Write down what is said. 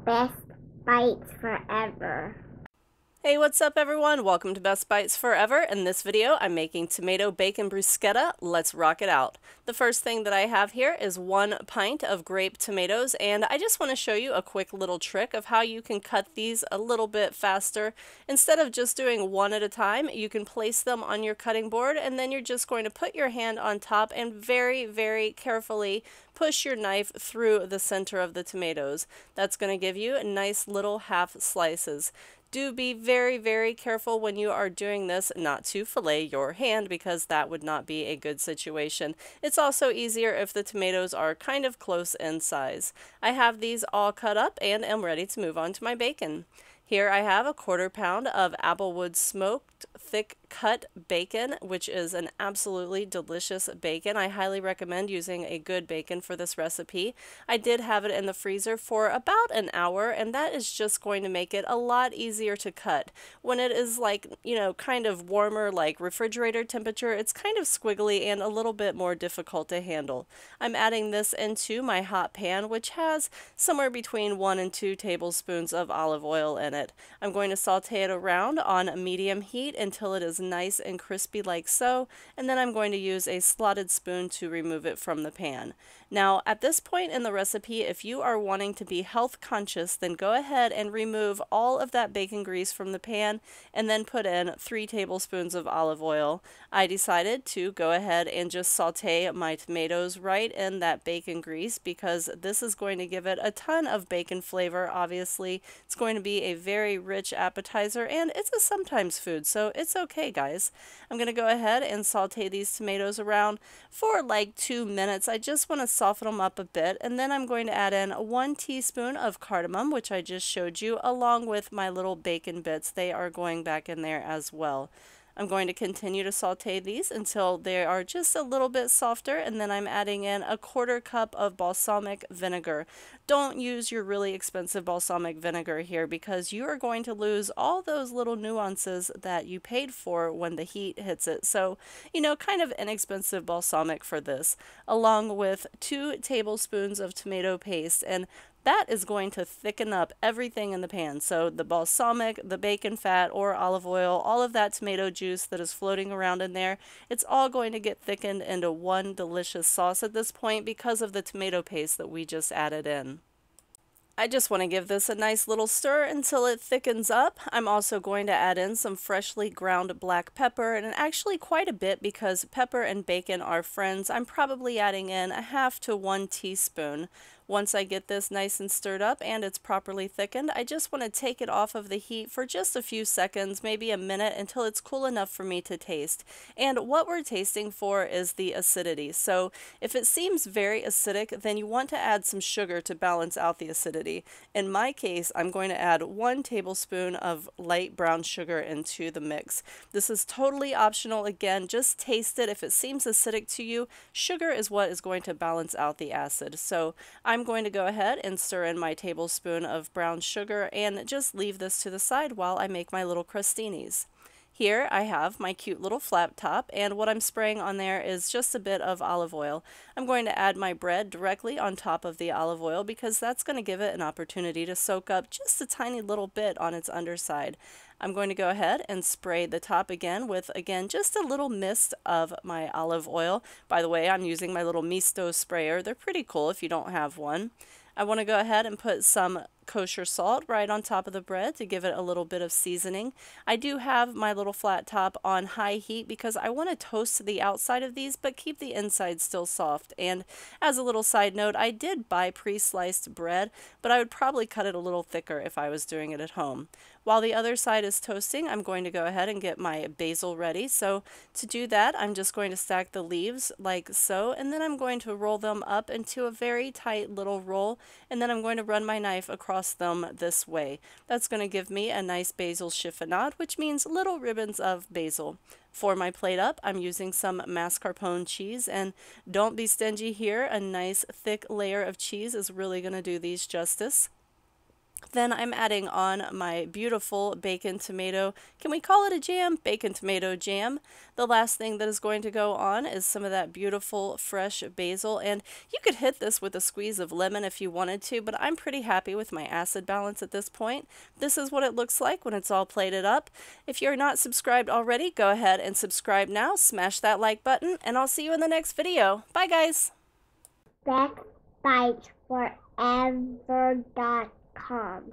Best bites forever. Hey, what's up everyone? Welcome to Best Bites Forever. In this video, I'm making tomato bacon bruschetta. Let's rock it out. The first thing that I have here is 1 pint of grape tomatoes, and I just want to show you a quick little trick of how you can cut these a little bit faster. Instead of just doing one at a time, you can place them on your cutting board, and then you're just going to put your hand on top and very, very carefully push your knife through the center of the tomatoes. That's going to give you nice little half slices. Do be very, very careful when you are doing this not to fillet your hand, because that would not be a good situation. It's also easier if the tomatoes are kind of close in size. I have these all cut up and am ready to move on to my bacon. Here I have a 1/4 pound of Applewood smoked thick cut bacon, which is an absolutely delicious bacon. I highly recommend using a good bacon for this recipe. I did have it in the freezer for about an hour, and that is just going to make it a lot easier to cut. When it is like, kind of warmer, like refrigerator temperature, it's kind of squiggly and a little bit more difficult to handle. I'm adding this into my hot pan, which has somewhere between 1 and 2 tablespoons of olive oil in it. I'm going to saute it around on medium heat until it is nice and crispy like so, and then I'm going to use a slotted spoon to remove it from the pan. Now, at this point in the recipe, if you are wanting to be health conscious, then go ahead and remove all of that bacon grease from the pan and then put in 3 tablespoons of olive oil. I decided to go ahead and just saute my tomatoes right in that bacon grease because this is going to give it a ton of bacon flavor. Obviously, it's going to be a very rich appetizer, and it's a sometimes food, so it's okay, guys. I'm going to go ahead and saute these tomatoes around for like 2 minutes. I just want to soften them up a bit, and then I'm going to add in 1 teaspoon of cardamom, which I just showed you, along with my little bacon bits. They are going back in there as well. I'm going to continue to saute these until they are just a little bit softer, and then I'm adding in a 1/4 cup of balsamic vinegar. Don't use your really expensive balsamic vinegar here, because you are going to lose all those little nuances that you paid for when the heat hits it. So, kind of inexpensive balsamic for this, along with 2 tablespoons of tomato paste, and that is going to thicken up everything in the pan. So the balsamic, the bacon fat or olive oil, all of that tomato juice that is floating around in there, it's all going to get thickened into one delicious sauce at this point because of the tomato paste that we just added in. I just want to give this a nice little stir until it thickens up. I'm also going to add in some freshly ground black pepper, and actually quite a bit because pepper and bacon are friends. I'm probably adding in a 1/2 to 1 teaspoon. Once I get this nice and stirred up and it's properly thickened, I just want to take it off of the heat for just a few seconds, maybe a minute, until it's cool enough for me to taste. And what we're tasting for is the acidity. So if it seems very acidic, then you want to add some sugar to balance out the acidity. In my case, I'm going to add 1 tablespoon of light brown sugar into the mix. This is totally optional. Again, just taste it. If it seems acidic to you, sugar is what is going to balance out the acid. So I'm going to go ahead and stir in my tablespoon of brown sugar and just leave this to the side while I make my little crostinis. Here I have my cute little flat top, and what I'm spraying on there is just a bit of olive oil. I'm going to add my bread directly on top of the olive oil because that's going to give it an opportunity to soak up just a tiny little bit on its underside. I'm going to go ahead and spray the top again with, just a little mist of my olive oil. By the way, I'm using my little misto sprayer. They're pretty cool if you don't have one. I want to go ahead and put some kosher salt right on top of the bread to give it a little bit of seasoning. I do have my little flat top on high heat because I want to toast the outside of these but keep the inside still soft. And as a little side note, I did buy pre-sliced bread, but I would probably cut it a little thicker if I was doing it at home. While the other side is toasting, I'm going to go ahead and get my basil ready. So to do that, I'm just going to stack the leaves like so, and then I'm going to roll them up into a very tight little roll, and then I'm going to run my knife across them this way. That's going to give me a nice basil chiffonade, which means little ribbons of basil. For my plate up, I'm using some mascarpone cheese, and don't be stingy here. A nice thick layer of cheese is really going to do these justice. Then I'm adding on my beautiful bacon tomato, can we call it a jam? Bacon tomato jam. The last thing that is going to go on is some of that beautiful fresh basil, and you could hit this with a squeeze of lemon if you wanted to, but I'm pretty happy with my acid balance at this point. This is what it looks like when it's all plated up. If you're not subscribed already, go ahead and subscribe now, smash that like button, and I'll see you in the next video. Bye guys! bestbitesforever.com